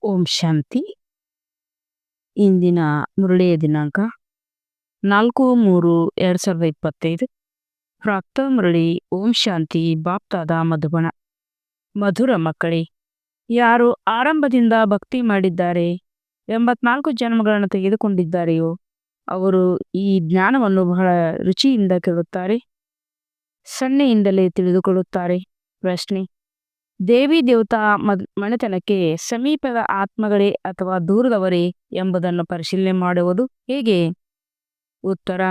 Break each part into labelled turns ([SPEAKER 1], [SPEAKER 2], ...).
[SPEAKER 1] ಓಂ ಶಾಂತಿ. ಇಂದಿನ ಮುರಳಿಯ ದಿನಾಂಕ 4/3/2025. ಪ್ರಾಪ್ತ ಮುರಳಿ. ಓಂ ಶಾಂತಿ. ಬಾಪ್ತಾದ ಮಧುಬನ. ಮಧುರ ಮಕ್ಕಳೇ, ಯಾರು ಆರಂಭದಿಂದ ಭಕ್ತಿ ಮಾಡಿದ್ದಾರೆ, 84 ಜನ್ಮಗಳನ್ನು ತೆಗೆದುಕೊಂಡಿದ್ದಾರೆಯೋ ಅವರು ಈ ಜ್ಞಾನವನ್ನು ಬಹಳ ರುಚಿಯಿಂದ ಕೇಳುತ್ತಾರೆ, ಸನ್ನೆಯಿಂದಲೇ ತಿಳಿದುಕೊಳ್ಳುತ್ತಾರೆ. ಪ್ರಶ್ನೆ: ದೇವಿ ದೇವತಾ ಮನೆತನಕ್ಕೆ ಸಮೀಪದ ಆತ್ಮಗಳೇ ಅಥವಾ ದೂರದವರೇ ಎಂಬುದನ್ನು ಪರಿಶೀಲನೆ ಮಾಡುವುದು ಹೇಗೆ? ಉತ್ತರ: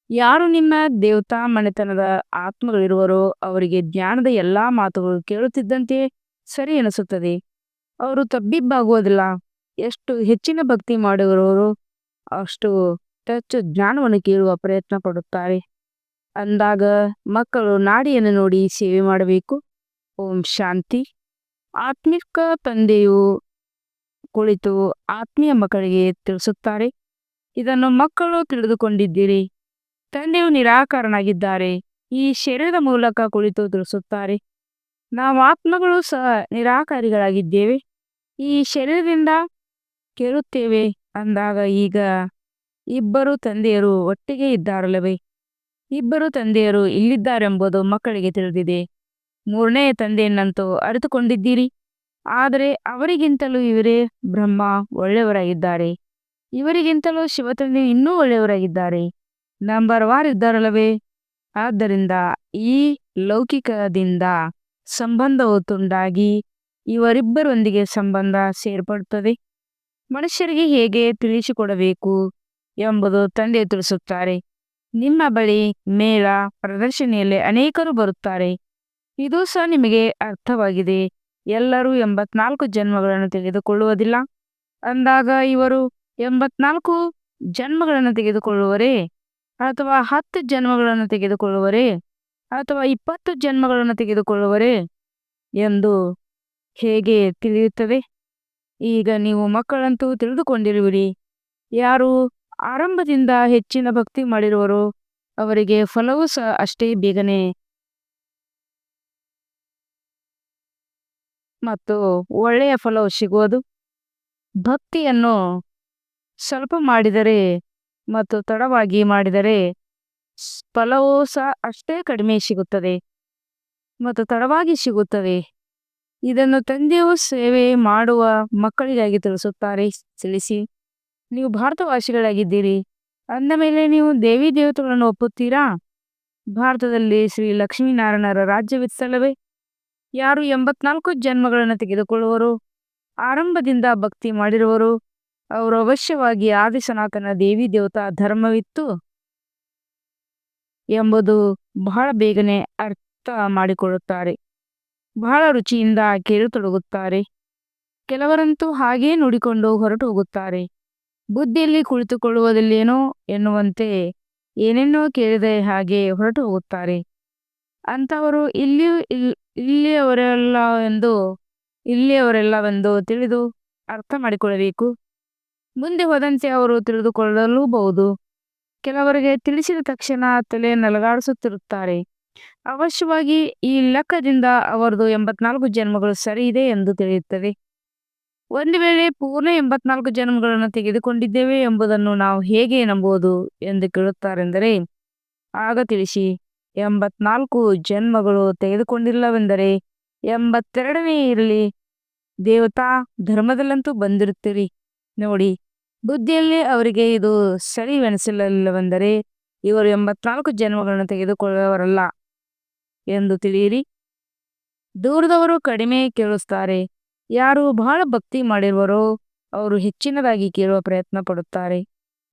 [SPEAKER 1] ಯಾರು ನಿಮ್ಮ ದೇವತಾ ಮನೆತನದ ಆತ್ಮಗಳಿರುವರೋ ಅವರಿಗೆ ಜ್ಞಾನದ ಎಲ್ಲಾ ಮಾತುಗಳು ಕೇಳುತ್ತಿದ್ದಂತೆ ಸರಿ ಎನಿಸುತ್ತದೆ. ಅವರು ತಬ್ಬಿಬ್ಬಾಗುವುದಿಲ್ಲ. ಎಷ್ಟು ಹೆಚ್ಚಿನ ಭಕ್ತಿ ಮಾಡುವವರು ಅಷ್ಟು ಹೆಚ್ಚು ಜ್ಞಾನವನ್ನು ಕೇಳುವ ಪ್ರಯತ್ನ ಪಡುತ್ತಾರೆ. ಅಂದಾಗ ಮಕ್ಕಳು ನಾಡಿಯನ್ನು ನೋಡಿ ಸೇವೆ ಮಾಡಬೇಕು. ಓಂ ಶಾಂತಿ. ಆತ್ಮಿಕ ತಂದೆಯು ಕುಳಿತು ಆತ್ಮೀಯ ಮಕ್ಕಳಿಗೆ ತಿಳಿಸುತ್ತಾರೆ. ಇದನ್ನು ಮಕ್ಕಳು ತಿಳಿದುಕೊಂಡಿದ್ದೀರಿ. ತಂದೆಯು ನಿರಾಕಾರನಾಗಿದ್ದಾರೆ. ಈ ಶರೀರದ ಮೂಲಕ ಕುಳಿತು ತಿಳಿಸುತ್ತಾರೆ. ನಾವು ಆತ್ಮಗಳು ಸಹ ನಿರಾಕಾರಿಗಳಾಗಿದ್ದೇವೆ. ಈ ಶರೀರದಿಂದ ಕೇಳುತ್ತೇವೆ ಅಂದಾಗ ಈಗ ಇಬ್ಬರು ತಂದೆಯರು ಒಟ್ಟಿಗೆ ಇದ್ದಾರಲ್ಲವೇ? ಇಬ್ಬರು ತಂದೆಯರು ಇಲ್ಲಿದ್ದಾರೆಂಬುದು ಮಕ್ಕಳಿಗೆ ತಿಳಿದಿದೆ. ಮೂರನೇ ತಂದೆಯನ್ನಂತೂ ಅರಿತುಕೊಂಡಿದ್ದೀರಿ. ಆದರೆ ಅವರಿಗಿಂತಲೂ ಇವರೇ ಬ್ರಹ್ಮ ಒಳ್ಳೆಯವರಾಗಿದ್ದಾರೆ. ಇವರಿಗಿಂತಲೂ ಶಿವತಂದೆ ಇನ್ನೂ ಒಳ್ಳೆಯವರಾಗಿದ್ದಾರೆ. ನಂಬರ್ 1 ಇದ್ದಾರಲ್ಲವೇ? ಆದ್ದರಿಂದ ಈ ಲೌಕಿಕದಿಂದ ಸಂಬಂಧವು ತುಂಡಾಗಿ ಇವರಿಬ್ಬರೊಂದಿಗೆ ಸಂಬಂಧ ಸೇರ್ಪಡುತ್ತದೆ. ಮನುಷ್ಯರಿಗೆ ಹೇಗೆ ತಿಳಿಸಿಕೊಡಬೇಕು ಎಂಬುದು ತಂದೆ ತಿಳಿಸುತ್ತಾರೆ. ನಿಮ್ಮ ಬಳಿ ಮೇಳ ಪ್ರದರ್ಶನಿಯಲ್ಲಿ ಅನೇಕರು ಬರುತ್ತಾರೆ. ಇದು ಸಹ ನಿಮಗೆ ಅರ್ಥವಾಗಿದೆ. ಎಲ್ಲರೂ 84 ಜನ್ಮಗಳನ್ನು ತೆಗೆದುಕೊಳ್ಳುವುದಿಲ್ಲ. ಅಂದಾಗ ಇವರು 84 ಜನ್ಮಗಳನ್ನು ತೆಗೆದುಕೊಳ್ಳುವರೇ ಅಥವಾ 10 ಜನ್ಮಗಳನ್ನು ತೆಗೆದುಕೊಳ್ಳುವರೇ ಅಥವಾ 20 ಜನ್ಮಗಳನ್ನು ತೆಗೆದುಕೊಳ್ಳುವರೇ ಎಂದು ಹೇಗೆ ತಿಳಿಯುತ್ತದೆ? ಈಗ ನೀವು ಮಕ್ಕಳಂತೂ ತಿಳಿದುಕೊಂಡಿರುವಿರಿ. ಯಾರು ಆರಂಭದಿಂದ ಹೆಚ್ಚಿನ ಭಕ್ತಿ ಮಾಡಿರುವರೋ ಅವರಿಗೆ ಫಲವೂ ಸಹ ಅಷ್ಟೇ ಬೇಗನೆ ಮತ್ತು ಒಳ್ಳೆಯ ಫಲವು ಸಿಗುವುದು. ಭಕ್ತಿಯನ್ನು ಸ್ವಲ್ಪ ಮಾಡಿದರೆ ಮತ್ತು ತಡವಾಗಿ ಮಾಡಿದರೆ ಫಲವೂ ಸಹ ಅಷ್ಟೇ ಕಡಿಮೆ ಸಿಗುತ್ತದೆ ಮತ್ತು ತಡವಾಗಿ ಸಿಗುತ್ತದೆ. ಇದನ್ನು ತಂದೆಯು ಸೇವೆ ಮಾಡುವ ಮಕ್ಕಳಿಗಾಗಿ ತಿಳಿಸುತ್ತಾರೆ. ತಿಳಿಸಿ, ನೀವು ಭಾರತವಾಸಿಗಳಾಗಿದ್ದೀರಿ ಅಂದ ಮೇಲೆ ನೀವು ದೇವಿ ದೇವತೆಗಳನ್ನು ಒಪ್ಪುತ್ತೀರಾ? ಭಾರತದಲ್ಲಿ ಶ್ರೀ ಲಕ್ಷ್ಮೀನಾರಾಯಣರ ರಾಜ್ಯವಿತ್ತಲ್ಲವೇ? ಯಾರು 84 ಜನ್ಮಗಳನ್ನು ತೆಗೆದುಕೊಳ್ಳುವರು, ಆರಂಭದಿಂದ ಭಕ್ತಿ ಮಾಡಿರುವರು, ಅವರು ಅವಶ್ಯವಾಗಿ ಆದಿ ಸನಾತನ ದೇವಿ ದೇವತಾ ಧರ್ಮವಿತ್ತು ಎಂಬುದು ಬಹಳ ಬೇಗನೆ ಅರ್ಥ ಮಾಡಿಕೊಳ್ಳುತ್ತಾರೆ. ಬಹಳ ರುಚಿಯಿಂದ ಕೇಳತೊಡಗುತ್ತಾರೆ. ಕೆಲವರಂತೂ ಹಾಗೇ ನುಡಿಕೊಂಡು ಹೊರಟು ಹೋಗುತ್ತಾರೆ. ಬುದ್ಧಿಯಲ್ಲಿ ಕುಳಿತುಕೊಳ್ಳುವುದಿಲ್ಲೇನೋ ಎನ್ನುವಂತೆ ಏನೇನೋ ಕೇಳಿದ ಹಾಗೆ ಹೊರಟು ಹೋಗುತ್ತಾರೆ. ಅಂಥವರು ಇಲ್ಲಿಯವರೆಲ್ಲವೆಂದು ತಿಳಿದು ಅರ್ಥ ಮಾಡಿಕೊಳ್ಳಬೇಕು. ಮುಂದೆ ಹೋದಂತೆ ಅವರು ತಿಳಿದುಕೊಳ್ಳಲೂಬಹುದು. ಕೆಲವರಿಗೆ ತಿಳಿಸಿದ ತಕ್ಷಣ ತಲೆ ನಲಗಾಡಿಸುತ್ತಿರುತ್ತಾರೆ. ಅವಶ್ಯವಾಗಿ ಈ ಲೆಕ್ಕದಿಂದ ಅವರದು 84 ಜನ್ಮಗಳು ಸರಿ ಇದೆ ಎಂದು ತಿಳಿಯುತ್ತದೆ. ಒಂದು ವೇಳೆ ಪೂರ್ಣ 84 ಜನ್ಮಗಳನ್ನು ತೆಗೆದುಕೊಂಡಿದ್ದೇವೆ ಎಂಬುದನ್ನು ನಾವು ಹೇಗೆ ನಂಬುವುದು ಎಂದು ಕೇಳುತ್ತಾರೆಂದರೆ, ಆಗ ತಿಳಿಸಿ, 84 ಜನ್ಮಗಳು ತೆಗೆದುಕೊಂಡಿಲ್ಲವೆಂದರೆ 82ನೇ ಇರಲಿ, ದೇವತಾ ಧರ್ಮದಲ್ಲಂತೂ ಬಂದಿರುತ್ತೀರಿ. ನೋಡಿ, ಬುದ್ಧಿಯಲ್ಲಿ ಅವರಿಗೆ ಇದು ಸರಿವೆನಿಸಲಿಲ್ಲವೆಂದರೆ ಇವರು 84 ಜನ್ಮಗಳನ್ನು ತೆಗೆದುಕೊಳ್ಳುವವರಲ್ಲ ಎಂದು ತಿಳಿಯಿರಿ. ದೂರದವರು ಕಡಿಮೆ ಕೇಳಿಸ್ತಾರೆ. ಯಾರು ಬಹಳ ಭಕ್ತಿ ಮಾಡಿರುವರೋ ಅವರು ಹೆಚ್ಚಿನದಾಗಿ ಕೇಳುವ ಪ್ರಯತ್ನ ಪಡುತ್ತಾರೆ.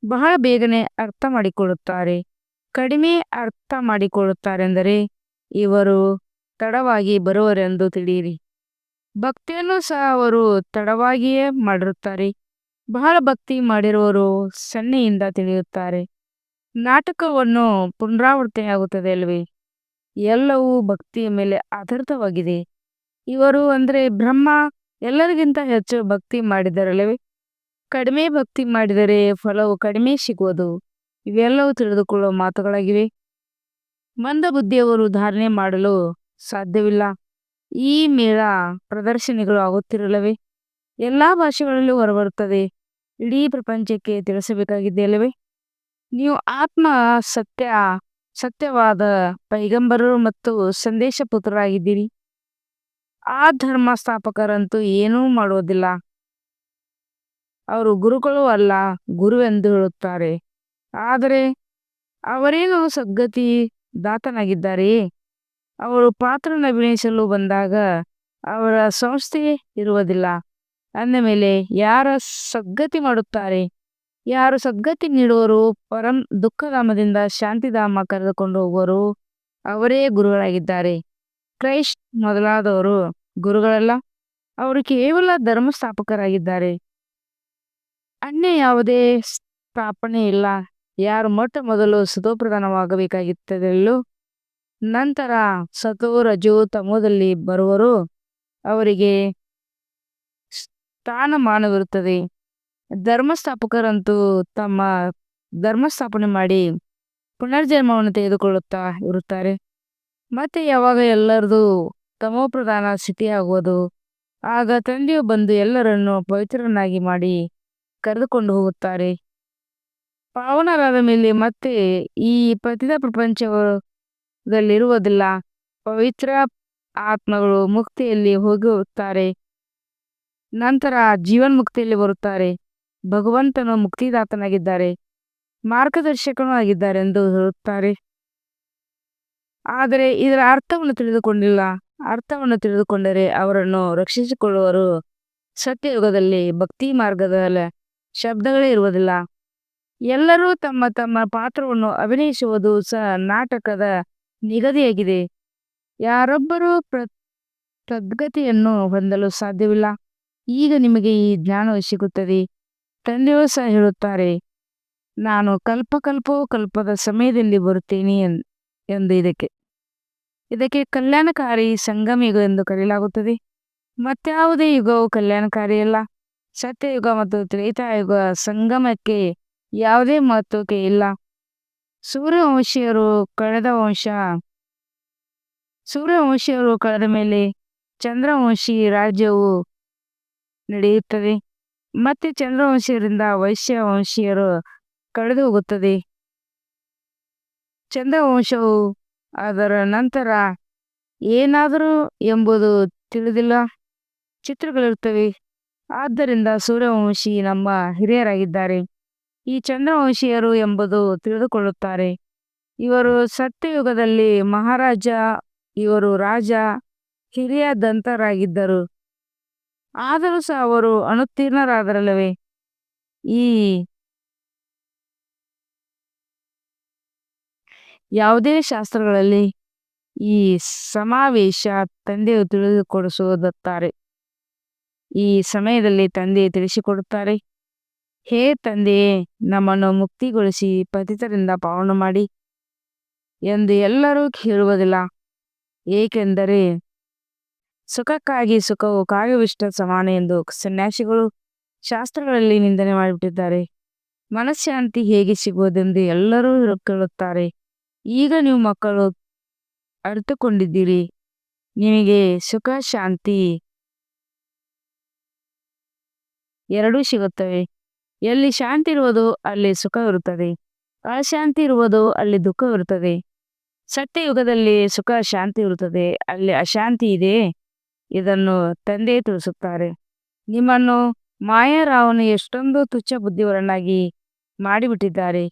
[SPEAKER 1] ಬಹಳ ಬೇಗನೆ ಅರ್ಥ ಮಾಡಿಕೊಳ್ಳುತ್ತಾರೆ. ಕಡಿಮೆ ಅರ್ಥ ಮಾಡಿಕೊಳ್ಳುತ್ತಾರೆಂದರೆ ಇವರು ತಡವಾಗಿ ಬರುವರೆಂದು ತಿಳಿಯಿರಿ. ಭಕ್ತಿಯನ್ನು ಸಹ ಅವರು ತಡವಾಗಿಯೇ ಮಾಡಿರುತ್ತಾರೆ. ಬಹಳ ಭಕ್ತಿ ಮಾಡಿರುವವರು ಸನ್ನೆಯಿಂದ ತಿಳಿಯುತ್ತಾರೆ. ನಾಟಕವನ್ನು ಪುನರಾವರ್ತನೆಯಾಗುತ್ತದೆ ಅಲ್ವೇ? ಎಲ್ಲವೂ ಭಕ್ತಿಯ ಮೇಲೆ ಆಧಾರಿತವಾಗಿದೆ. ಇವರು ಅಂದರೆ ಬ್ರಹ್ಮ ಎಲ್ಲರಿಗಿಂತ ಹೆಚ್ಚು ಭಕ್ತಿ ಮಾಡಿದರಲ್ಲವೇ? ಕಡಿಮೆ ಭಕ್ತಿ ಮಾಡಿದರೆ ಫಲವು ಕಡಿಮೆ ಸಿಗುವುದು. ಇವೆಲ್ಲವೂ ತಿಳಿದುಕೊಳ್ಳುವ ಮಾತುಗಳಾಗಿವೆ. ಮಂದ ಬುದ್ಧಿಯವರು ಧಾರಣೆ ಮಾಡಲು ಸಾಧ್ಯವಿಲ್ಲ. ಈ ಮೇಳ ಪ್ರದರ್ಶನಿಗಳು ಆಗುತ್ತಿರಲ್ಲವೇ? ಎಲ್ಲಾ ಭಾಷೆಗಳಲ್ಲೂ ಹೊರಬರುತ್ತದೆ. ಇಡೀ ಪ್ರಪಂಚಕ್ಕೆ ತಿಳಿಸಬೇಕಾಗಿದೆಯಲ್ಲವೇ? ನೀವು ಆತ್ಮ ಸತ್ಯ ಸತ್ಯವಾದ ಪೈಗಂಬರರು ಮತ್ತು ಸಂದೇಶ ಪುತ್ರರಾಗಿದ್ದೀರಿ. ಆ ಧರ್ಮ ಸ್ಥಾಪಕರಂತೂ ಏನೂ ಮಾಡುವುದಿಲ್ಲ. ಅವರು ಗುರುಗಳೂ ಅಲ್ಲ, ಗುರುವೆಂದು ಹೇಳುತ್ತಾರೆ. ಆದರೆ ಅವರೇನು ಸದ್ಗತಿ ದಾತನಾಗಿದ್ದಾರೆಯೇ? ಅವರು ಪಾತ್ರನ ಅಭಿನಯಿಸಲು ಬಂದಾಗ ಅವರ ಸಂಸ್ಥೆ ಇರುವುದಿಲ್ಲ. ಅಂದ ಮೇಲೆ ಯಾರ ಸದ್ಗತಿ ಮಾಡುತ್ತಾರೆ? ಯಾರು ಸದ್ಗತಿ ನೀಡುವರು? ಪರಂ ದುಃಖಧಾಮದಿಂದ ಶಾಂತಿಧಾಮ ಕರೆದುಕೊಂಡು ಹೋಗುವರು. ಅವರೇ ಗುರುಗಳಾಗಿದ್ದಾರೆ. ಕ್ರೈಸ್ಟ್ ಮೊದಲಾದವರು ಗುರುಗಳಲ್ಲ, ಅವರು ಕೇವಲ ಧರ್ಮಸ್ಥಾಪಕರಾಗಿದ್ದಾರೆ. ಅನ್ಯ ಯಾವುದೇ ಸ್ಥಾಪನೆ ಇಲ್ಲ. ಯಾರು ಮೊಟ್ಟ ಮೊದಲು ಸತೋಪ್ರಧಾನವಾಗಬೇಕಾಗಿತ್ತದೆಯೋ ನಂತರ ಸತೋ ರಜೋ ತಮೋದಲ್ಲಿ ಬರುವರು, ಅವರಿಗೆ ಸ್ಥಾನಮಾನವಿರುತ್ತದೆ. ಧರ್ಮಸ್ಥಾಪಕರಂತೂ ತಮ್ಮ ಧರ್ಮಸ್ಥಾಪನೆ ಮಾಡಿ ಪುನರ್ಜನ್ಮವನ್ನು ತೆಗೆದುಕೊಳ್ಳುತ್ತಾ ಇರುತ್ತಾರೆ. ಮತ್ತೆ ಯಾವಾಗ ಎಲ್ಲರದು ತಮೋಪ್ರಧಾನ ಸ್ಥಿತಿಯಾಗುವುದು, ಆಗ ತಂದೆಯು ಬಂದು ಎಲ್ಲರನ್ನು ಪವಿತ್ರರನ್ನಾಗಿ ಮಾಡಿ ಕರೆದುಕೊಂಡು ಹೋಗುತ್ತಾರೆ. ಪಾವನರಾದ ಮೇಲೆ ಮತ್ತೆ ಈ ಪತಿತ ಪ್ರಪಂಚದಲ್ಲಿರುವುದಿಲ್ಲ. ಪವಿತ್ರ ಆತ್ಮಗಳು ಮುಕ್ತಿಯಲ್ಲಿ ಹೋಗುತ್ತಾರೆ, ನಂತರ ಜೀವನ್ಮುಕ್ತಿಯಲ್ಲಿ ಬರುತ್ತಾರೆ. ಭಗವಂತನು ಮುಕ್ತಿದಾತನಾಗಿದ್ದಾರೆ, ಮಾರ್ಗದರ್ಶಕನೂ ಆಗಿದ್ದಾರೆ ಎಂದು ಹೇಳುತ್ತಾರೆ. ಆದರೆ ಇದರ ಅರ್ಥವನ್ನು ತಿಳಿದುಕೊಂಡಿಲ್ಲ. ಅರ್ಥವನ್ನು ತಿಳಿದುಕೊಂಡರೆ ಅವರನ್ನು ರಕ್ಷಿಸಿಕೊಳ್ಳುವರು. ಸತ್ಯಯುಗದಲ್ಲಿ ಭಕ್ತಿ ಮಾರ್ಗದ ಶಬ್ದಗಳೇ ಇರುವುದಿಲ್ಲ. ಎಲ್ಲರೂ ತಮ್ಮ ತಮ್ಮ ಪಾತ್ರವನ್ನು ಅಭಿನಯಿಸುವುದು ಸಹ ನಾಟಕದ ನಿಗದಿಯಾಗಿದೆ. ಯಾರೊಬ್ಬರೂ ಸದ್ಗತಿಯನ್ನು ಹೊಂದಲು ಸಾಧ್ಯವಿಲ್ಲ. ಈಗ ನಿಮಗೆ ಈ ಜ್ಞಾನವು ಸಿಗುತ್ತದೆ. ತಂದೆಯೂ ಸಹ ಹೇಳುತ್ತಾರೆ, ನಾನು ಕಲ್ಪಕಲ್ಪವೂ ಕಲ್ಪದ ಸಮಯದಲ್ಲಿ ಬರುತ್ತೇನೆ ಎಂದು. ಇದಕ್ಕೆ ಕಲ್ಯಾಣಕಾರಿ ಸಂಗಮ ಯುಗ ಎಂದು ಕರೆಯಲಾಗುತ್ತದೆ. ಮತ್ಯಾವುದೇ ಯುಗವು ಕಲ್ಯಾಣಕಾರಿಯಲ್ಲ. ಸತ್ಯಯುಗ ಮತ್ತು ತ್ರೇತಾಯುಗ ಸಂಗಮಕ್ಕೆ ಯಾವುದೇ ಮಹತ್ವಕ್ಕೆ ಇಲ್ಲ. ಸೂರ್ಯವಂಶೀಯರು ಕಳೆದ ಮೇಲೆ ಚಂದ್ರವಂಶಿ ರಾಜ್ಯವು ನಡೆಯುತ್ತದೆ. ಮತ್ತೆ ಚಂದ್ರವಂಶೀಯರಿಂದ ವೈಶ್ಯವಂಶೀಯರು ಕಳೆದು ಹೋಗುತ್ತದೆ. ಚಂದ್ರವಂಶವು ಅದರ ನಂತರ ಏನಾದರೂ ಎಂಬುದು ತಿಳಿದಿಲ್ಲ. ಚಿತ್ರಗಳಿರುತ್ತವೆ. ಆದ್ದರಿಂದ ಸೂರ್ಯವಂಶಿ ನಮ್ಮ ಹಿರಿಯರಾಗಿದ್ದಾರೆ. ಈ ಚಂದ್ರವಂಶೀಯರು ಎಂಬುದು ತಿಳಿದುಕೊಳ್ಳುತ್ತಾರೆ. ಇವರು ಸತ್ಯಯುಗದಲ್ಲಿ ಮಹಾರಾಜ, ಇವರು ರಾಜ, ಹಿರಿಯ ದಂತರಾಗಿದ್ದರು. ಆದರೂ ಸಹ ಅವರು ಅನುತ್ತೀರ್ಣರಾದರಲ್ಲವೇ? ಈ ಯಾವುದೇ ಶಾಸ್ತ್ರಗಳಲ್ಲಿ ಈ ಸಮಾವೇಶ ತಂದೆಯು ತಿಳಿದುಕೊಡಿಸುತ್ತಾರೆ. ಈ ಸಮಯದಲ್ಲಿ ತಂದೆ ತಿಳಿಸಿಕೊಡುತ್ತಾರೆ, ಹೇ ತಂದೆಯೇ, ನಮ್ಮನ್ನು ಮುಕ್ತಿಗೊಳಿಸಿ ಪತಿತರಿಂದ ಪಾವನ ಮಾಡಿ ಎಂದು ಎಲ್ಲರೂ ಹೇಳುವುದಿಲ್ಲ. ಏಕೆಂದರೆ ಸುಖಕ್ಕಾಗಿ ಸುಖವು ಕಾವ್ಯವಿಷ್ಟ ಸಮಾನ ಎಂದು ಸನ್ಯಾಸಿಗಳು ಶಾಸ್ತ್ರಗಳಲ್ಲಿ ನಿಂದನೆ ಮಾಡಿಬಿಟ್ಟಿದ್ದಾರೆ. ಮನಃಶಾಂತಿ ಹೇಗೆ ಸಿಗುವುದೆಂದು ಎಲ್ಲರೂ ಕೇಳುತ್ತಾರೆ. ಈಗ ನೀವು ಮಕ್ಕಳು ಅರಿತುಕೊಂಡಿದ್ದೀರಿ. ನಿಮಗೆ ಸುಖ ಶಾಂತಿ ಎರಡೂ ಸಿಗುತ್ತವೆ. ಎಲ್ಲಿ ಶಾಂತಿ ಇರುವುದು ಅಲ್ಲಿ ಸುಖವಿರುತ್ತದೆ, ಅಶಾಂತಿ ಇರುವುದು ಅಲ್ಲಿ ದುಃಖವಿರುತ್ತದೆ. ಸತ್ಯಯುಗದಲ್ಲಿ ಸುಖ ಶಾಂತಿ ಇರುತ್ತದೆ, ಅಲ್ಲಿ ಅಶಾಂತಿ ಇದೆ. ಇದನ್ನು ತಂದೆ ತಿಳಿಸುತ್ತಾರೆ. ನಿಮ್ಮನ್ನು ಮಾಯಾರಾವನು ಎಷ್ಟೊಂದು ತುಚ್ಛ ಬುದ್ಧಿವರನ್ನಾಗಿ ಮಾಡಿಬಿಟ್ಟಿದ್ದಾರೆ.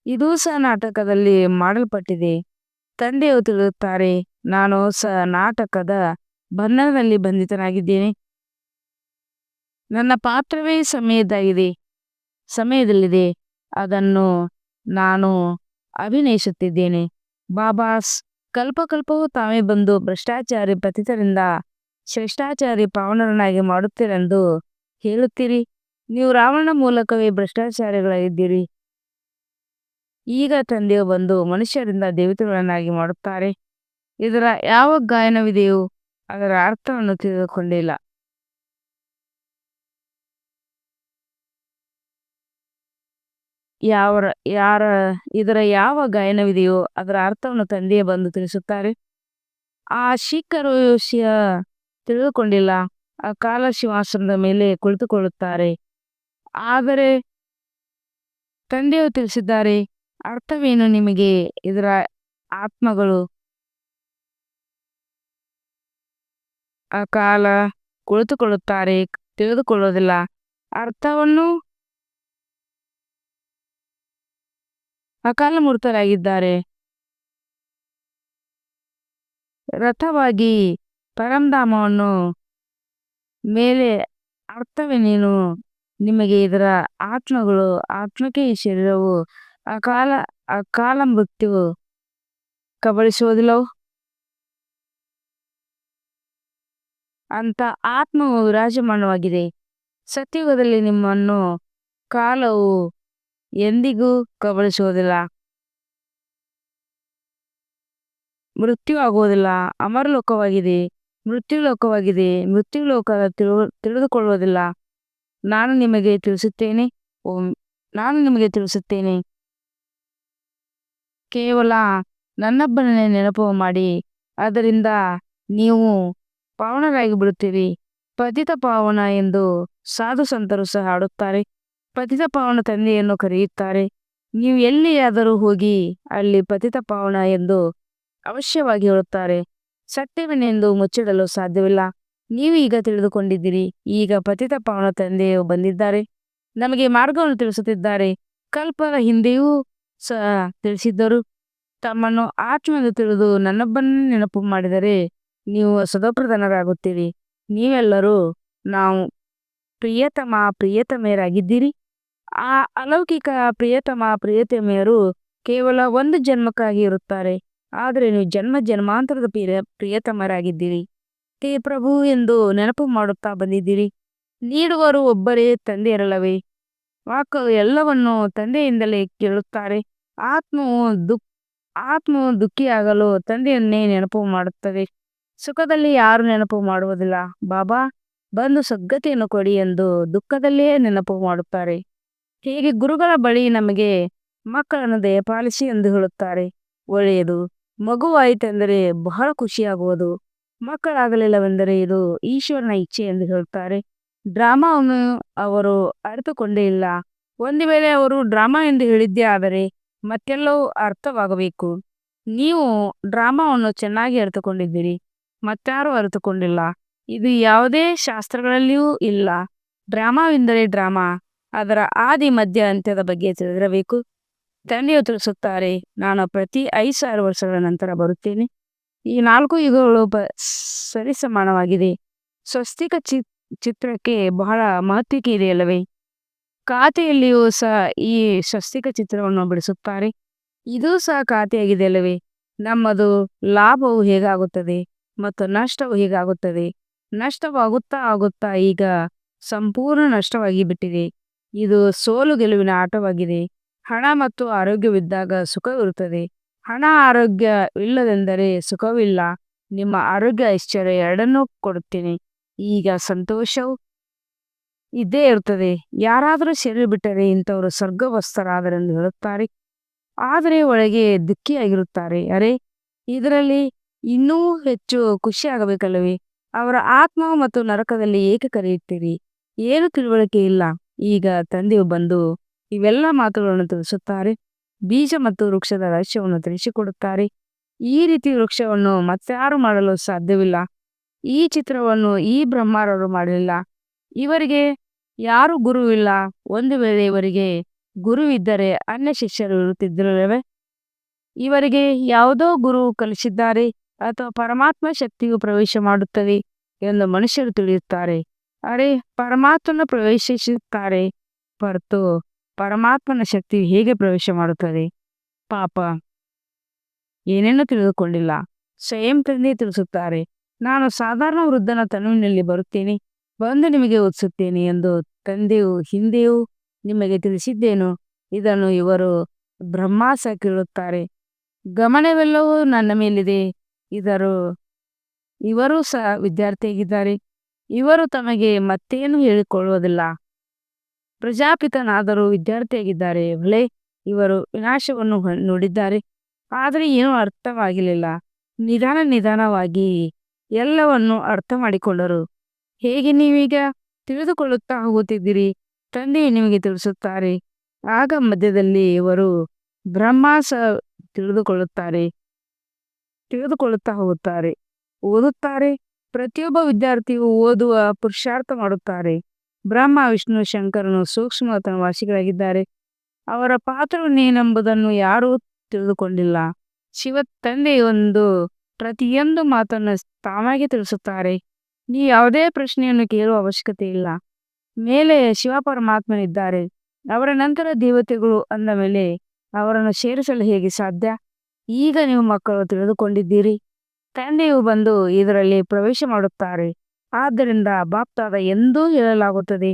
[SPEAKER 1] ಇದೂ ಸಹ ನಾಟಕದಲ್ಲಿ ಮಾಡಲ್ಪಟ್ಟಿದೆ. ತಂದೆಯು ತಿಳಿಯುತ್ತಾರೆ, ನಾನು ಸಹ ನಾಟಕದ ಬಂಧನದಲ್ಲಿ ಬಂಧಿತನಾಗಿದ್ದೇನೆ. ನನ್ನ ಪಾತ್ರವೇ ಸಮಯದಲ್ಲಿದೆ, ಅದನ್ನು ನಾನು ಅಭಿನಯಿಸುತ್ತಿದ್ದೇನೆ. ಬಾಬಾಸ್ ಕಲ್ಪಕಲ್ಪವೂ ತಾವೇ ಬಂದು ಭ್ರಷ್ಟಾಚಾರಿ ಪತಿತರಿಂದ ಶ್ರೇಷ್ಠಾಚಾರಿ ಪಾವನರನ್ನಾಗಿ ಮಾಡುತ್ತೀರೆಂದು ಹೇಳುತ್ತೀರಿ. ನೀವು ರಾವಣನ ಮೂಲಕವೇ ಭ್ರಷ್ಟಾಚಾರಿಗಳಾಗಿದ್ದೀರಿ. ಈಗ ತಂದೆಯು ಬಂದು ಮನುಷ್ಯರಿಂದ ದೇವತೆಗಳನ್ನಾಗಿ ಮಾಡುತ್ತಾರೆ. ಇದರ ಯಾವ ಗಾಯನವಿದೆಯೋ ಅದರ ಅರ್ಥವನ್ನು ತಿಳಿದುಕೊಂಡಿಲ್ಲ. ಇದರ ಯಾವ ಗಾಯನವಿದೆಯೋ ಅದರ ಅರ್ಥವನ್ನು ತಂದೆಯೇ ಬಂದು ತಿಳಿಸುತ್ತಾರೆ. ಆ ಶೀಕರು ತಿಳಿದುಕೊಂಡಿಲ್ಲ. ಅಕಾಲ ಸಿಂಹಾಸನದ ಮೇಲೆ ಕುಳಿತುಕೊಳ್ಳುತ್ತಾರೆ. ಆದರೆ ತಂದೆಯು ತಿಳಿಸಿದ್ದಾರೆ, ಅರ್ಥವೇನು ನಿಮಗೆ? ಇದರ ಆತ್ಮಗಳು ಅಕಾಲ ಕುಳಿತುಕೊಳ್ಳುತ್ತಾರೆ, ತಿಳಿದುಕೊಳ್ಳುವುದಿಲ್ಲ. ಅರ್ಥವನ್ನು ಅಕಾಲ ಮೃತರಾಗಿದ್ದಾರೆ. ರಥವಾಗಿ ಪರಂಧಾಮವನ್ನು ಮೇಲೆ ಅರ್ಥವೇನೇನು ನಿಮಗೆ? ಇದರ ಆತ್ಮಗಳು ಆತ್ಮಕ್ಕೆ ಈ ಶರೀರವು ಅಕಾಲ ಅಕಾಲ ಮೃತ್ಯು ಕಬಳಿಸುವುದಿಲ್ಲವೋ? ಅಂತ ಆತ್ಮವು ವಿರಾಜಮಾನವಾಗಿದೆ. ಸತ್ಯುಗದಲ್ಲಿ ನಿಮ್ಮನ್ನು ಕಾಲವು ಎಂದಿಗೂ ಕಬಳಿಸುವುದಿಲ್ಲ. ಮೃತ್ಯು ಆಗುವುದಿಲ್ಲ. ಅಮರಲೋಕವಾಗಿದೆ, ಮೃತ್ಯುಲೋಕವಾಗಿದೆ. ಮೃತ್ಯುಲೋಕದ ತಿಳಿದುಕೊಳ್ಳುವುದಿಲ್ಲ. ನಾನು ನಿಮಗೆ ತಿಳಿಸುತ್ತೇನೆ, ನಾನು ನಿಮಗೆ ತಿಳಿಸುತ್ತೇನೆ, ಕೇವಲ ನನ್ನೊಬ್ಬನೇ ನೆನಪು ಮಾಡಿ, ಅದರಿಂದ ನೀವು ಪಾವನರಾಗಿ ಬಿಡುತ್ತೀರಿ. ಪತಿತ ಪಾವನ ಎಂದು ಸಾಧು ಸಂತರು ಸಹ ಹಾಡುತ್ತಾರೆ. ಪತಿತ ಪಾವನ ತಂದೆಯನ್ನು ಕರೆಯುತ್ತಾರೆ. ನೀವು ಎಲ್ಲಿಯಾದರೂ ಹೋಗಿ ಅಲ್ಲಿ ಪತಿತ ಪಾವನ ಎಂದು ಅವಶ್ಯವಾಗಿ ಹೇಳುತ್ತಾರೆ. ಸತ್ಯವನ್ನೆಂದು ಮುಚ್ಚಿಡಲು ಸಾಧ್ಯವಿಲ್ಲ. ನೀವು ಈಗ ತಿಳಿದುಕೊಂಡಿದ್ದೀರಿ. ಈಗ ಪತಿತ ಪಾವನ ತಂದೆಯು ಬಂದಿದ್ದಾರೆ, ನಮಗೆ ಮಾರ್ಗವನ್ನು ತಿಳಿಸುತ್ತಿದ್ದಾರೆ. ಕಲ್ಪದ ಹಿಂದೆಯೂ ಸಹ ತಿಳಿಸಿದ್ದರು. ತಮ್ಮನ್ನು ಆತ್ಮವೆಂದು ತಿಳಿದು ನನ್ನೊಬ್ಬನೇ ನೆನಪು ಮಾಡಿದರೆ ನೀವು ಸದೋಪ್ರಧಾನರಾಗುತ್ತೀರಿ. ನೀವೆಲ್ಲರೂ ನಾವು ಪ್ರಿಯತಮೆಯರಾಗಿದ್ದೀರಿ. ಆ ಅಲೌಕಿಕ ಪ್ರಿಯತಮೆಯರು ಕೇವಲ ಒಂದು ಜನ್ಮಕ್ಕಾಗಿ ಇರುತ್ತಾರೆ. ಆದರೆ ನೀವು ಜನ್ಮ ಜನ್ಮಾಂತರದ ಪ್ರಿಯತಮರಾಗಿದ್ದೀರಿ. ಪ್ರಭು ಎಂದು ನೆನಪು ಮಾಡುತ್ತಾ ಬಂದಿದ್ದೀರಿ. ನೀಡುವರು ಒಬ್ಬರೇ, ತಂದೆಯರಲ್ಲವೇ? ಮಕ್ಕಳು ಎಲ್ಲವನ್ನು ತಂದೆಯಿಂದಲೇ ಕೇಳುತ್ತಾರೆ. ಆತ್ಮವು ದುಃಖಿಯಾಗಲು ತಂದೆಯನ್ನೇ ನೆನಪು ಮಾಡುತ್ತದೆ. ಸುಖದಲ್ಲಿ ಯಾರು ನೆನಪು ಮಾಡುವುದಿಲ್ಲ. ಬಾಬಾ ಬಂದು ಸದ್ಗತಿಯನ್ನು ಕೊಡಿ ಎಂದು ದುಃಖದಲ್ಲೇ ನೆನಪು ಮಾಡುತ್ತಾರೆ. ಹೀಗೆ ಗುರುಗಳ ಬಳಿ ನಮಗೆ ಮಕ್ಕಳನ್ನು ದಯಪಾಲಿಸಿ ಎಂದು ಹೇಳುತ್ತಾರೆ. ಒಳ್ಳೆಯದು, ಮಗುವಾಯಿತೆಂದರೆ ಬಹಳ ಖುಷಿಯಾಗುವುದು. ಮಕ್ಕಳಾಗಲಿಲ್ಲವೆಂದರೆ ಇದು ಈಶ್ವರನ ಇಚ್ಛೆ ಎಂದು ಹೇಳುತ್ತಾರೆ. ಡ್ರಾಮಾವನ್ನು ಅವರು ಅರಿತುಕೊಂಡೇ ಇಲ್ಲ. ಒಂದು ವೇಳೆ ಅವರು ಡ್ರಾಮಾ ಎಂದು ಹೇಳಿದ್ದೇ ಆದರೆ ಮತ್ತೆಲ್ಲವೂ ಅರ್ಥವಾಗಬೇಕು. ನೀವು ಡ್ರಾಮಾವನ್ನು ಚೆನ್ನಾಗಿ ಅರಿತುಕೊಂಡಿದ್ದೀರಿ, ಮತ್ತಾರೂ ಅರಿತುಕೊಂಡಿಲ್ಲ. ಇದು ಯಾವುದೇ ಶಾಸ್ತ್ರಗಳಲ್ಲಿಯೂ ಇಲ್ಲ. ಡ್ರಾಮಾವೆಂದರೆ ಡ್ರಾಮಾ, ಅದರ ಆದಿ ಮಧ್ಯ ಅಂತ್ಯದ ಬಗ್ಗೆ ತಿಳಿದಿರಬೇಕು. ತಂದೆಯು ತಿಳಿಸುತ್ತಾರೆ, ನಾನು ಪ್ರತಿ 5,000 ವರ್ಷಗಳ ನಂತರ ಬರುತ್ತೇನೆ. ಈ 4 ಯುಗಗಳು ಸರಿಸಮಾನವಾಗಿದೆ. ಸ್ವಸ್ತಿಕ ಚಿತ್ರಕ್ಕೆ ಬಹಳ ಮಹತ್ವಿಕೆ ಇದೆಯಲ್ಲವೇ? ಖಾತೆಯಲ್ಲಿಯೂ ಸಹ ಈ ಸ್ವಸ್ತಿಕ ಚಿತ್ರವನ್ನು ಬಿಡಿಸುತ್ತಾರೆ. ಇದೂ ಸಹ ಖಾತೆಯಾಗಿದೆ ಅಲ್ಲವೇ? ನಮ್ಮದು ಲಾಭವು ಹೇಗಾಗುತ್ತದೆ ಮತ್ತು ನಷ್ಟವು ಹೇಗಾಗುತ್ತದೆ? ನಷ್ಟವಾಗುತ್ತಾ ಆಗುತ್ತಾ ಈಗ ಸಂಪೂರ್ಣ ನಷ್ಟವಾಗಿ ಬಿಟ್ಟಿದೆ. ಇದು ಸೋಲು ಗೆಲುವಿನ ಆಟವಾಗಿದೆ. ಹಣ ಮತ್ತು ಆರೋಗ್ಯವಿದ್ದಾಗ ಸುಖವಿರುತ್ತದೆ. ಹಣ ಆರೋಗ್ಯವಿಲ್ಲದೆಂದರೆ ಸುಖವಿಲ್ಲ. ನಿಮ್ಮ ಆರೋಗ್ಯ ಐಶ್ವರ್ಯ ಎರಡನ್ನೂ ಕೊಡುತ್ತೇನೆ. ಈಗ ಸಂತೋಷವು ಇದ್ದೇ ಇರುತ್ತದೆ. ಯಾರಾದರೂ ಶರೀರ ಬಿಟ್ಟರೆ ಇಂಥವರು ಸ್ವರ್ಗವಸ್ಥರಾದರೆಂದು ಹೇಳುತ್ತಾರೆ, ಆದರೆ ಒಳಗೆ ದುಃಖಿಯಾಗಿರುತ್ತಾರೆ. ಅರೆ, ಇದರಲ್ಲಿ ಇನ್ನೂ ಹೆಚ್ಚು ಖುಷಿಯಾಗಬೇಕಲ್ಲವೇ? ಅವರ ಆತ್ಮ ಮತ್ತು ನರಕದಲ್ಲಿ ಏಕೆ ಕರೆಯುತ್ತೀರಿ? ಏನು ತಿಳುವಳಿಕೆ ಇಲ್ಲ. ಈಗ ತಂದೆಯು ಬಂದು ಇವೆಲ್ಲ ಮಾತುಗಳನ್ನು ತಿಳಿಸುತ್ತಾರೆ. ಬೀಜ ಮತ್ತು ವೃಕ್ಷದ ರಹಸ್ಯವನ್ನು ತಿಳಿಸಿಕೊಡುತ್ತಾರೆ. ಈ ರೀತಿ ವೃಕ್ಷವನ್ನು ಮತ್ತಾರು ಮಾಡಲು ಸಾಧ್ಯವಿಲ್ಲ. ಈ ಚಿತ್ರವನ್ನು ಈ ಬ್ರಹ್ಮರವರು ಮಾಡಲಿಲ್ಲ. ಇವರಿಗೆ ಯಾರು ಗುರುವಿಲ್ಲ. ಒಂದು ವೇಳೆ ಇವರಿಗೆ ಗುರುವಿದ್ದರೆ ಅನ್ಯ ಶಿಷ್ಯರು ಇರುತ್ತಿದ್ದರಲ್ಲವೇ? ಇವರಿಗೆ ಯಾವುದೋ ಗುರು ಕಲಿಸಿದ್ದಾರೆ ಅಥವಾ ಪರಮಾತ್ಮ ಶಕ್ತಿಯು ಪ್ರವೇಶ ಮಾಡುತ್ತದೆ ಎಂದು ಮನುಷ್ಯರು ತಿಳಿಯುತ್ತಾರೆ. ಅರೆ, ಪರಮಾತ್ಮನ ಪ್ರವೇಶಿಸುತ್ತಾರೆ ಹೊರತು ಪರಮಾತ್ಮನ ಶಕ್ತಿಯು ಹೇಗೆ ಪ್ರವೇಶ ಮಾಡುತ್ತದೆ? ಪಾಪ, ಏನೇನೂ ತಿಳಿದುಕೊಂಡಿಲ್ಲ. ಸ್ವಯಂ ತಂದೆ ತಿಳಿಸುತ್ತಾರೆ, ನಾನು ಸಾಧಾರಣ ವೃದ್ಧನ ತನುವಿನಲ್ಲಿ ಬರುತ್ತೇನೆ, ಬಂದು ನಿಮಗೆ ಓದಿಸುತ್ತೇನೆ ಎಂದು ತಂದೆಯು ಹಿಂದೆಯೂ ನಿಮಗೆ ತಿಳಿಸಿದ್ದೇನು. ಇದನ್ನು ಇವರು ಬ್ರಹ್ಮ ಸಹ ಕೇಳುತ್ತಾರೆ. ಗಮನವೆಲ್ಲವೂ ನನ್ನ ಮೇಲಿದೆ. ಇವರು ಸಹ ವಿದ್ಯಾರ್ಥಿಯಾಗಿದ್ದಾರೆ. ಇವರು ತಮಗೆ ಮತ್ತೇನು ಹೇಳಿಕೊಳ್ಳುವುದಿಲ್ಲ. ಪ್ರಜಾಪಿತನಾದರೂ ವಿದ್ಯಾರ್ಥಿಯಾಗಿದ್ದಾರೆ. ಒಳ್ಳೆ, ಇವರು ವಿನಾಶವನ್ನು ನೋಡಿದ್ದಾರೆ, ಆದರೆ ಏನೂ ಅರ್ಥವಾಗಿರಲಿಲ್ಲ. ನಿಧಾನವಾಗಿ ಎಲ್ಲವನ್ನು ಅರ್ಥ ಮಾಡಿಕೊಂಡರು. ಹೇಗೆ ನೀವೀಗ ತಿಳಿದುಕೊಳ್ಳುತ್ತಾ ಹೋಗುತ್ತಿದ್ದೀರಿ, ತಂದೆಯು ನಿಮಗೆ ತಿಳಿಸುತ್ತಾರೆ. ಆಗ ಮಧ್ಯದಲ್ಲಿ ಇವರು ಬ್ರಹ್ಮ ತಿಳಿದುಕೊಳ್ಳುತ್ತಾರೆ ತಿಳಿದುಕೊಳ್ಳುತ್ತಾ ಹೋಗುತ್ತಾರೆ, ಓದುತ್ತಾರೆ. ಪ್ರತಿಯೊಬ್ಬ ವಿದ್ಯಾರ್ಥಿಯು ಓದುವ ಪುರುಷಾರ್ಥ ಮಾಡುತ್ತಾರೆ. ಬ್ರಹ್ಮ ವಿಷ್ಣು ಶಂಕರನು ಸೂಕ್ಷ್ಮ ವಾಸಿಗಳಾಗಿದ್ದಾರೆ. ಅವರ ಪಾತ್ರವೇನೆಂಬುದನ್ನು ಯಾರೂ ತಿಳಿದುಕೊಂಡಿಲ್ಲ. ಶಿವ ತಂದೆ ಪ್ರತಿಯೊಂದು ಮಾತನ್ನು ತಾವಾಗಿ ತಿಳಿಸುತ್ತಾರೆ. ನೀವು ಯಾವುದೇ ಪ್ರಶ್ನೆಯನ್ನು ಕೇಳುವ ಅವಶ್ಯಕತೆ ಇಲ್ಲ. ಮೇಲೆ ಶಿವ ಪರಮಾತ್ಮನಿದ್ದಾರೆ, ಅವರ ನಂತರ ದೇವತೆಗಳು ಅಂದ ಮೇಲೆ ಅವರನ್ನು ಸೇರಿಸಲು ಹೇಗೆ ಸಾಧ್ಯ? ಈಗ ನೀವು ಮಕ್ಕಳು ತಿಳಿದುಕೊಂಡಿದ್ದೀರಿ. ತಂದೆಯು ಬಂದು ಇದರಲ್ಲಿ ಪ್ರವೇಶ ಮಾಡುತ್ತಾರೆ. ಆದ್ದರಿಂದ ಬಾಪ್ತಾದ ಎಂದೂ ಹೇಳಲಾಗುತ್ತದೆ,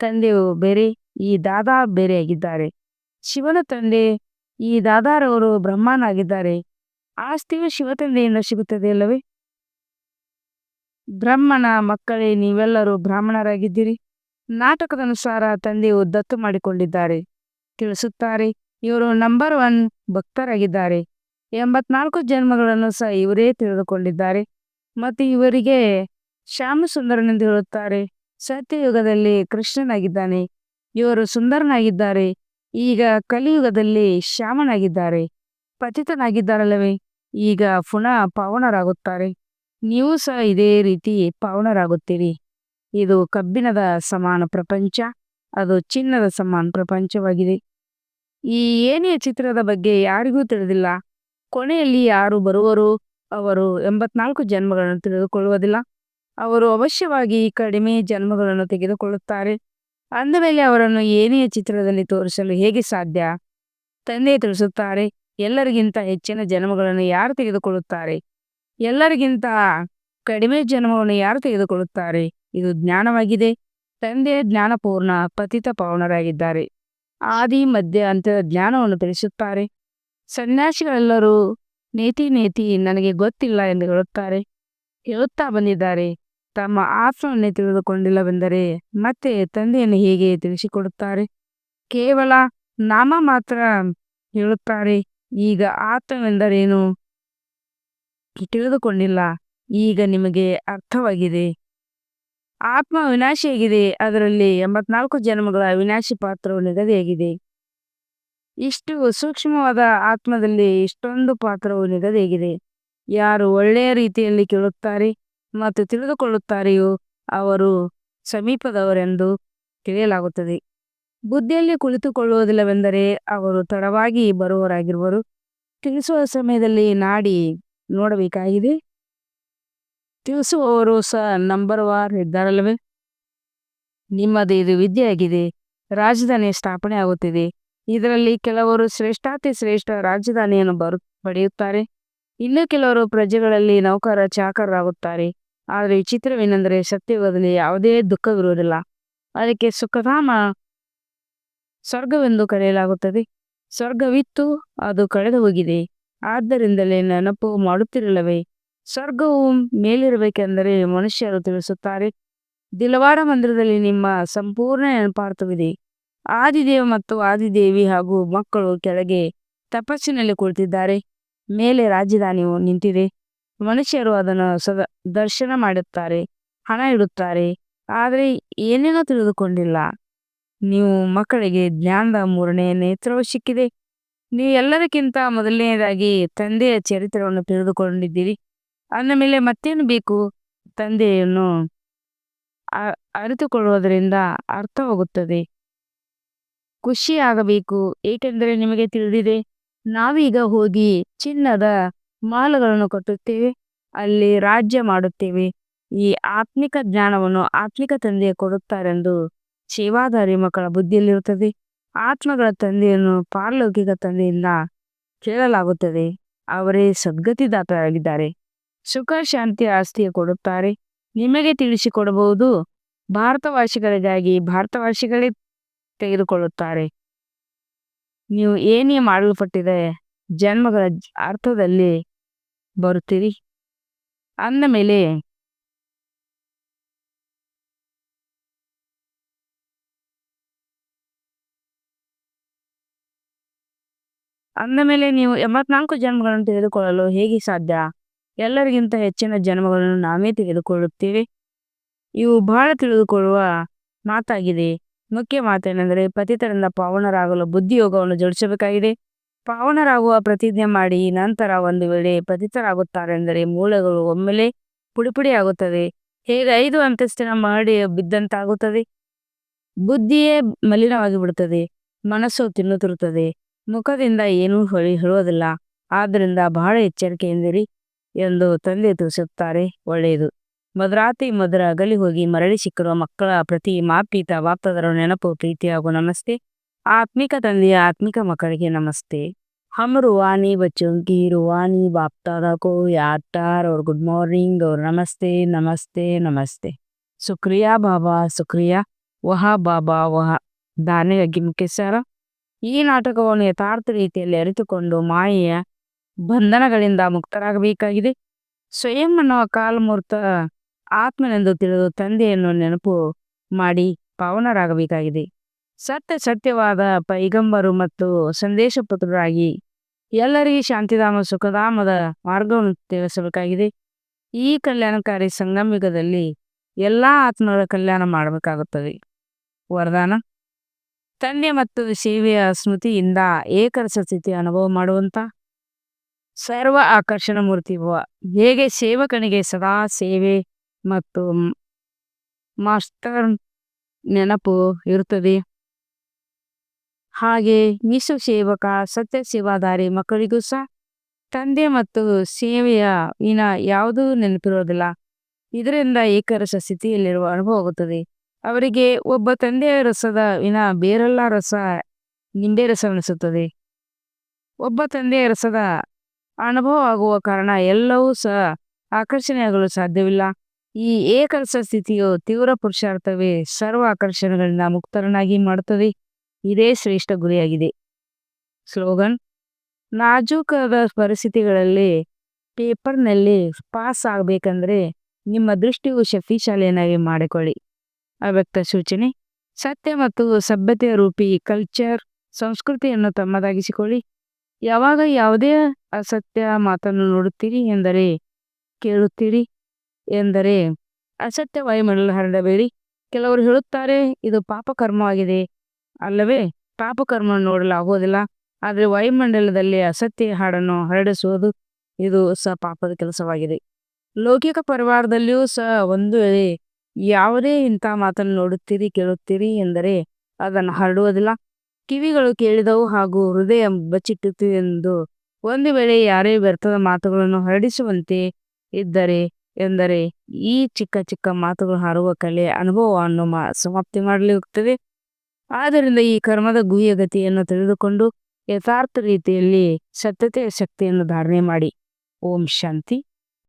[SPEAKER 1] ತಂದೆಯು ಬೇರೆ, ಈ ದಾದಾ ಬೇರೆಯಾಗಿದ್ದಾರೆ. ಶಿವನ ತಂದೆ ಈ ದಾದಾರವರು ಬ್ರಹ್ಮನಾಗಿದ್ದಾರೆ. ಆಸ್ತಿಯು ಶಿವ ತಂದೆಯಿಂದ ಸಿಗುತ್ತದೆ ಅಲ್ಲವೇ? ಬ್ರಹ್ಮನ ಮಕ್ಕಳೇ ನೀವೆಲ್ಲರೂ ಬ್ರಾಹ್ಮಣರಾಗಿದ್ದೀರಿ. ನಾಟಕದ ಅನುಸಾರ ತಂದೆಯು ದತ್ತು ಮಾಡಿಕೊಂಡಿದ್ದಾರೆ ತಿಳಿಸುತ್ತಾರೆ. ಇವರು ನಂಬರ್ 1 ಭಕ್ತರಾಗಿದ್ದಾರೆ. 84 ಜನ್ಮಗಳನ್ನು ಸಹ ಇವರೇ ತಿಳಿದುಕೊಂಡಿದ್ದಾರೆ ಮತ್ತು ಇವರಿಗೆ ಶ್ಯಾಮಸುಂದರನೆಂದು ಹೇಳುತ್ತಾರೆ. ಸತ್ಯಯುಗದಲ್ಲಿ ಕೃಷ್ಣನಾಗಿದ್ದಾನೆ, ಇವರು ಸುಂದರನಾಗಿದ್ದಾರೆ. ಈಗ ಕಲಿಯುಗದಲ್ಲಿ ಶ್ಯಾಮನಾಗಿದ್ದಾರೆ, ಪತಿತನಾಗಿದ್ದಾರಲ್ಲವೇ? ಈಗ ಪುನಃ ಪಾವನರಾಗುತ್ತಾರೆ. ನೀವು ಸಹ ಇದೇ ರೀತಿ ಪಾವನರಾಗುತ್ತೀರಿ. ಇದು ಕಬ್ಬಿಣದ ಸಮಾನ ಪ್ರಪಂಚ, ಅದು ಚಿನ್ನದ ಸಮಾನ ಪ್ರಪಂಚವಾಗಿದೆ. ಈ ಏಣಿಯ ಚಿತ್ರದ ಬಗ್ಗೆ ಯಾರಿಗೂ ತಿಳಿದಿಲ್ಲ. ಕೊನೆಯಲ್ಲಿ ಯಾರು ಬರುವರು, ಅವರು 84 ಜನ್ಮಗಳನ್ನು ತಿಳಿದುಕೊಳ್ಳುವುದಿಲ್ಲ. ಅವರು ಅವಶ್ಯವಾಗಿ ಕಡಿಮೆ ಜನ್ಮಗಳನ್ನು ತೆಗೆದುಕೊಳ್ಳುತ್ತಾರೆ. ಅಂದಮೇಲೆ ಅವರನ್ನು ಏಣಿಯ ಚಿತ್ರದಲ್ಲಿ ತೋರಿಸಲು ಹೇಗೆ ಸಾಧ್ಯ? ತಂದೆ ತಿಳಿಸುತ್ತಾರೆ, ಎಲ್ಲರಿಗಿಂತ ಹೆಚ್ಚಿನ ಜನ್ಮಗಳನ್ನು ಯಾರು ತೆಗೆದುಕೊಳ್ಳುತ್ತಾರೆ, ಎಲ್ಲರಿಗಿಂತ ಕಡಿಮೆ ಜನ್ಮವನ್ನು ಯಾರು ತೆಗೆದುಕೊಳ್ಳುತ್ತಾರೆ? ಇದು ಜ್ಞಾನವಾಗಿದೆ. ತಂದೆ ಜ್ಞಾನಪೂರ್ಣ ಪತಿತ ಪಾವನರಾಗಿದ್ದಾರೆ. ಆದಿ ಮಧ್ಯ ಅಂತ್ಯದ ಜ್ಞಾನವನ್ನು ತಿಳಿಸುತ್ತಾರೆ. ಸನ್ಯಾಸಿಗಳೆಲ್ಲರೂ ನೇತಿ ನನಗೆ ಗೊತ್ತಿಲ್ಲ ಎಂದು ಹೇಳುತ್ತಾ ಬಂದಿದ್ದಾರೆ. ತಮ್ಮ ಆತ್ಮವನ್ನೇ ತಿಳಿದುಕೊಂಡಿಲ್ಲವೆಂದರೆ ಮತ್ತೆ ತಂದೆಯನ್ನು ಹೇಗೆ ತಿಳಿಸಿಕೊಡುತ್ತಾರೆ? ಕೇವಲ ನಾಮ ಮಾತ್ರ ಹೇಳುತ್ತಾರೆ. ಈಗ ಆತ್ಮವೆಂದರೇನು ತಿಳಿದುಕೊಂಡಿಲ್ಲ. ಈಗ ನಿಮಗೆ ಅರ್ಥವಾಗಿದೆ. ಆತ್ಮ ಅವಿನಾಶಿಯಾಗಿದೆ. ಅದರಲ್ಲಿ 84 ಜನ್ಮಗಳ ಅವಿನಾಶಿ ಪಾತ್ರವು ನಿಗದಿಯಾಗಿದೆ. ಇಷ್ಟು ಸೂಕ್ಷ್ಮವಾದ ಆತ್ಮದಲ್ಲಿ ಇಷ್ಟೊಂದು ಪಾತ್ರವು ನಿಗದಿಯಾಗಿದೆ. ಯಾರು ಒಳ್ಳೆಯ ರೀತಿಯಲ್ಲಿ ಕೇಳುತ್ತಾರೆ ಮತ್ತು ತಿಳಿದುಕೊಳ್ಳುತ್ತಾರೆಯೋ ಅವರು ಸಮೀಪದವರೆಂದು ತಿಳಿಯಲಾಗುತ್ತದೆ. ಬುದ್ಧಿಯಲ್ಲಿ ಕುಳಿತುಕೊಳ್ಳುವುದಿಲ್ಲವೆಂದರೆ ಅವರು ತಡವಾಗಿ ಬರುವವರಾಗಿರುವರು. ತಿಳಿಸುವ ಸಮಯದಲ್ಲಿ ನಾಡಿ ನೋಡಬೇಕಾಗಿದೆ. ತಿಳಿಸುವವರು ಸಹ ನಂಬರ್ 1 ಇದ್ದಾರಲ್ಲವೇ? ನಿಮ್ಮದು ಇದು ವಿದ್ಯೆಯಾಗಿದೆ. ರಾಜಧಾನಿ ಸ್ಥಾಪನೆ ಆಗುತ್ತಿದೆ. ಇದರಲ್ಲಿ ಕೆಲವರು ಶ್ರೇಷ್ಠಾತಿ ಶ್ರೇಷ್ಠ ರಾಜಧಾನಿಯನ್ನು ಪಡೆಯುತ್ತಾರೆ. ಇನ್ನು ಕೆಲವರು ಪ್ರಜೆಗಳಲ್ಲಿ ನೌಕರ ಚಾಕರರಾಗುತ್ತಾರೆ. ಆದರೆ ವಿಚಿತ್ರವೇನೆಂದರೆ ಸತ್ಯಯುಗದಲ್ಲಿ ಯಾವುದೇ ದುಃಖವಿರುವುದಿಲ್ಲ. ಅದಕ್ಕೆ ಸುಖಧಾಮ ಸ್ವರ್ಗವೆಂದು ಕರೆಯಲಾಗುತ್ತದೆ. ಸ್ವರ್ಗವಿತ್ತು, ಅದು ಕಳೆದು ಹೋಗಿದೆ. ಆದ್ದರಿಂದಲೇ ನೆನಪು ಮಾಡುತ್ತಿರಲಿಲ್ಲವೇ? ಸ್ವರ್ಗವು ಮೇಲಿರಬೇಕೆಂದರೆ ಮನುಷ್ಯರು ತಿಳಿಸುತ್ತಾರೆ. ದಿಲವಾಡ ಮಂದಿರದಲ್ಲಿ ನಿಮ್ಮ ಸಂಪೂರ್ಣ ನೆನಪಾರ್ಥವಿದೆ. ಆದಿದೇವ ಮತ್ತು ಆದಿದೇವಿ ಹಾಗೂ ಮಕ್ಕಳು ಕೆಳಗೆ ತಪಸ್ಸಿನಲ್ಲಿ ಕುಳಿತಿದ್ದಾರೆ. ಮೇಲೆ ರಾಜಧಾನಿಯು ನಿಂತಿದೆ. ಮನುಷ್ಯರು ಅದನ್ನು ದರ್ಶನ ಮಾಡುತ್ತಾರೆ, ಹಣ ಇಡುತ್ತಾರೆ, ಆದರೆ ಏನೇನೋ ತಿಳಿದುಕೊಂಡಿಲ್ಲ. ನೀವು ಮಕ್ಕಳಿಗೆ ಜ್ಞಾನದ 3ನೇ ನೇತ್ರವು ಸಿಕ್ಕಿದೆ. ನೀವು ಎಲ್ಲದಕ್ಕಿಂತ ಮೊದಲನೆಯದಾಗಿ ತಂದೆಯ ಚರಿತ್ರೆಯನ್ನು ತಿಳಿದುಕೊಂಡಿದ್ದೀರಿ. ಅಂದ ಮೇಲೆ ಮತ್ತೇನು ಬೇಕು? ತಂದೆಯನ್ನು ಅರಿತುಕೊಳ್ಳುವುದರಿಂದ ಅರ್ಥವಾಗುತ್ತದೆ. ಖುಷಿಯಾಗಬೇಕು, ಏಕೆಂದರೆ ನಿಮಗೆ ತಿಳಿದಿದೆ, ನಾವೀಗ ಹೋಗಿ ಚಿನ್ನದ ಮಹಲುಗಳನ್ನು ಕಟ್ಟುತ್ತೇವೆ, ಅಲ್ಲಿ ರಾಜ್ಯ ಮಾಡುತ್ತೇವೆ. ಈ ಆತ್ಮಿಕ ಜ್ಞಾನವನ್ನು ಆತ್ಮಿಕ ತಂದೆಯ ಕೊಡುತ್ತಾರೆಂದು ಸೇವಾದಾರಿ ಮಕ್ಕಳ ಬುದ್ಧಿಯಲ್ಲಿರುತ್ತದೆ. ಆತ್ಮಗಳ ತಂದೆಯನ್ನು ಪಾರಲೌಕಿಕ ತಂದೆಯಿಂದ ಕೇಳಲಾಗುತ್ತದೆ. ಅವರೇ ಸದ್ಗತಿದಾತರಾಗಿದ್ದಾರೆ. ಸುಖ ಶಾಂತಿ ಆಸ್ತಿಯ ಕೊಡುತ್ತಾರೆ. ನಿಮಗೆ ತಿಳಿಸಿಕೊಡಬಹುದು. ಭಾರತವಾಸಿಗಳಿಗಾಗಿ ಭಾರತವಾಸಿಗಳೇ ತೆಗೆದುಕೊಳ್ಳುತ್ತಾರೆ. ನೀವು ಏನೇ ಮಾಡಲ್ಪಟ್ಟಿದೆ ಜನ್ಮಗಳ ಅರ್ಥದಲ್ಲಿ ಬರುತ್ತೀರಿ. ಅಂದ ಮೇಲೆ ನೀವು 84 ಜನ್ಮಗಳನ್ನು ತೆಗೆದುಕೊಳ್ಳಲು ಹೇಗೆ ಸಾಧ್ಯ? ಎಲ್ಲರಿಗಿಂತ ಹೆಚ್ಚಿನ ಜನ್ಮಗಳನ್ನು ನಾವೇ ತೆಗೆದುಕೊಳ್ಳುತ್ತೇವೆ. ಇವು ಬಹಳ ತಿಳಿದುಕೊಳ್ಳುವ ಮಾತಾಗಿದೆ. ಮುಖ್ಯ ಮಾತೇನೆಂದರೆ ಪತಿತರಿಂದ ಪಾವನರಾಗಲು ಬುದ್ಧಿಯೋಗವನ್ನು ಜೋಡಿಸಬೇಕಾಗಿದೆ. ಪಾವನರಾಗುವ ಪ್ರತಿಜ್ಞೆ ಮಾಡಿ ನಂತರ ಒಂದು ವೇಳೆ ಪತಿತರಾಗುತ್ತಾರೆಂದರೆ ಮೂಳೆಗಳು ಒಮ್ಮೆಲೆ ಪುಡಿ ಆಗುತ್ತದೆ. ಹೇಗೆ 5 ಅಂತಸ್ತಿನ ಮಹಡಿ ಬಿದ್ದಂತಾಗುತ್ತದೆ. ಬುದ್ಧಿಯೇ ಮಲಿನವಾಗಿ ಬಿಡುತ್ತದೆ. ಮನಸ್ಸು ತಿನ್ನುತ್ತಿರುತ್ತದೆ. ಮುಖದಿಂದ ಏನೂ ಹೇಳುವುದಿಲ್ಲ. ಆದ್ದರಿಂದ ಬಹಳ ಎಚ್ಚರಿಕೆಯಿಂದಿರಿ ಎಂದು ತಂದೆ ತಿಳಿಸುತ್ತಾರೆ. ಒಳ್ಳೆಯದು. ಮಧುರಾತಿ ಮಧುರ ಅಗಲಿ ಹೋಗಿ ಮರಳಿ ಸಿಕ್ಕಿರುವ ಮಕ್ಕಳ ಪ್ರತಿ ಮಾಪೀತ ಬಾಪ್ತದರ ನೆನಪು ಪ್ರೀತಿ ಹಾಗೂ ನಮಸ್ತೆ. ಆತ್ಮಿಕ ತಂದೆಯ ಆತ್ಮಿಕ ಮಕ್ಕಳಿಗೆ ನಮಸ್ತೆ. हम रूहानी बच्चों की रूहानी बाप दादा को याद तार और गुड मॉर्निंग और नमस्ते नमस्ते नमस्ते. शुक्रिया बाबा शुक्रिया. ವಹ ಬಾಬಾ ವಹ. ದಾನೆ ಅಗಿಮುಖೇಶ್ವರ. ಈ ನಾಟಕವನ್ನು ಯಥಾರ್ಥ ರೀತಿಯಲ್ಲಿ ಅರಿತುಕೊಂಡು ಮಾಯೆಯ ಬಂಧನಗಳಿಂದ ಮುಕ್ತರಾಗಬೇಕಾಗಿದೆ. ಸ್ವಯಂ ಅನ್ನುವ ಕಾಲಮೂರ್ತ ಆತ್ಮನೆಂದು ತಿಳಿದು ತಂದೆಯನ್ನು ನೆನಪು ಮಾಡಿ ಪಾವನರಾಗಬೇಕಾಗಿದೆ. ಸತ್ಯವಾದ ಪೈಗಂಬರು ಮತ್ತು ಸಂದೇಶ ಪುತ್ರರಾಗಿ ಎಲ್ಲರಿಗೆ ಶಾಂತಿಧಾಮ ಸುಖಧಾಮದ ಮಾರ್ಗವನ್ನು ತಿಳಿಸಬೇಕಾಗಿದೆ. ಈ ಕಲ್ಯಾಣಕಾರಿ ಸಂಗಮಯುಗದಲ್ಲಿ ಎಲ್ಲಾ ಆತ್ಮಗಳ ಕಲ್ಯಾಣ ಮಾಡಬೇಕಾಗುತ್ತದೆ. ವರದಾನ: ತಂದೆ ಮತ್ತು ಸೇವೆಯ ಸ್ಮೃತಿಯಿಂದ ಏಕರಸ ಸ್ಥಿತಿ ಅನುಭವ ಮಾಡುವಂತ ಸರ್ವ ಆಕರ್ಷಣ ಮೂರ್ತಿ ಭವ. ಹೇಗೆ ಸೇವಕನಿಗೆ ಸದಾ ಸೇವೆ ಮತ್ತು ಮಾಸ್ಟರ್ ನೆನಪು ಇರುತ್ತದೆ, ಹಾಗೆ ಯೇಸು ಸೇವಕ ಸತ್ಯ ಸೇವಾದಾರಿ ಮಕ್ಕಳಿಗೂ ಸಹ ತಂದೆ ಮತ್ತು ಸೇವೆಯ ವಿನ ಯಾವುದೂ ನೆನಪಿರುವುದಿಲ್ಲ. ಇದರಿಂದ ಏಕರಸ ಸ್ಥಿತಿಯಲ್ಲಿರುವ ಅನುಭವ ಆಗುತ್ತದೆ. ಅವರಿಗೆ ಒಬ್ಬ ತಂದೆಯ ರಸದ ವಿನ ಬೇರೆಲ್ಲ ರಸ ನಿಂಬೆ ರಸವೆನಿಸುತ್ತದೆ. ಒಬ್ಬ ತಂದೆಯ ರಸದ ಅನುಭವ ಆಗುವ ಕಾರಣ ಎಲ್ಲವೂ ಸಹ ಆಕರ್ಷಣೆಯಾಗಲು ಸಾಧ್ಯವಿಲ್ಲ. ಈ ಏಕರಸ ಸ್ಥಿತಿಯು ತೀವ್ರ ಪುರುಷಾರ್ಥವೇ ಸರ್ವ ಆಕರ್ಷಣೆಗಳಿಂದ ಮುಕ್ತರನ್ನಾಗಿ ಮಾಡುತ್ತದೆ. ಇದೇ ಶ್ರೇಷ್ಠ ಗುರಿಯಾಗಿದೆ. ಸ್ಲೋಗನ್: ನಾಜೂಕಾದ ಪರಿಸ್ಥಿತಿಗಳಲ್ಲಿ ಪೇಪರ್ನಲ್ಲಿ ಪಾಸ್ ಆಗಬೇಕಂದ್ರೆ ನಿಮ್ಮ ದೃಷ್ಟಿಯು ಶಕ್ತಿಶಾಲಿಯನ್ನಾಗಿ ಮಾಡಿಕೊಳ್ಳಿ. ಅವ್ಯಕ್ತ ಸೂಚನೆ: ಸತ್ಯ ಮತ್ತು ಸಭ್ಯತೆಯ ರೂಪಿ ಕಲ್ಚರ್ ಸಂಸ್ಕೃತಿಯನ್ನು ತಮ್ಮದಾಗಿಸಿಕೊಳ್ಳಿ. ಯಾವಾಗ ಯಾವುದೇ ಅಸತ್ಯ ಮಾತನ್ನು ನೋಡುತ್ತೀರಿ ಎಂದರೆ ಕೇಳುತ್ತೀರಿ ಎಂದರೆ ಅಸತ್ಯ ವಾಯುಮಂಡಲ ಹರಡಬೇಡಿ. ಕೆಲವರು ಹೇಳುತ್ತಾರೆ, ಇದು ಪಾಪಕರ್ಮವಾಗಿದೆ ಅಲ್ಲವೇ? ಪಾಪಕರ್ಮವನ್ನು ನೋಡಲಾಗುವುದಿಲ್ಲ, ಆದರೆ ವಾಯುಮಂಡಲದಲ್ಲಿ ಅಸತ್ಯ ಹಾಡನ್ನು ಹರಡಿಸುವುದು ಇದು ಸಹ ಪಾಪದ ಕೆಲಸವಾಗಿದೆ. ಲೌಕಿಕ ಪರಿವಾರದಲ್ಲಿಯೂ ಸಹ ಒಂದು ವೇಳೆ ಯಾವುದೇ ಇಂಥ ಮಾತನ್ನು ನೋಡುತ್ತೀರಿ ಕೇಳುತ್ತೀರಿ ಎಂದರೆ ಅದನ್ನು ಹರಡುವುದಿಲ್ಲ. ಕಿವಿಗಳು ಕೇಳಿದವು ಹಾಗೂ ಹೃದಯ ಬಚ್ಚಿಟ್ಟಿತು ಎಂದು ಒಂದು ವೇಳೆ ಯಾರೇ ವ್ಯರ್ಥದ ಮಾತುಗಳನ್ನು ಹರಡಿಸುವಂತೆ ಇದ್ದರೆ ಎಂದರೆ ಈ ಚಿಕ್ಕ ಮಾತುಗಳು ಹಾರುವ ಕಲೆ ಅನುಭವವನ್ನು ಸಮಾಪ್ತಿ ಮಾಡಲಿರುತ್ತದೆ. ಆದ್ದರಿಂದ ಈ ಕರ್ಮದ ಗುಹ್ಯ ಗತಿಯನ್ನು ತಿಳಿದುಕೊಂಡು ಯಥಾರ್ಥ ರೀತಿಯಲ್ಲಿ ಸತ್ಯತೆಯ ಶಕ್ತಿಯನ್ನು ಧಾರಣೆ ಮಾಡಿ. ಓಂ ಶಾಂತಿ.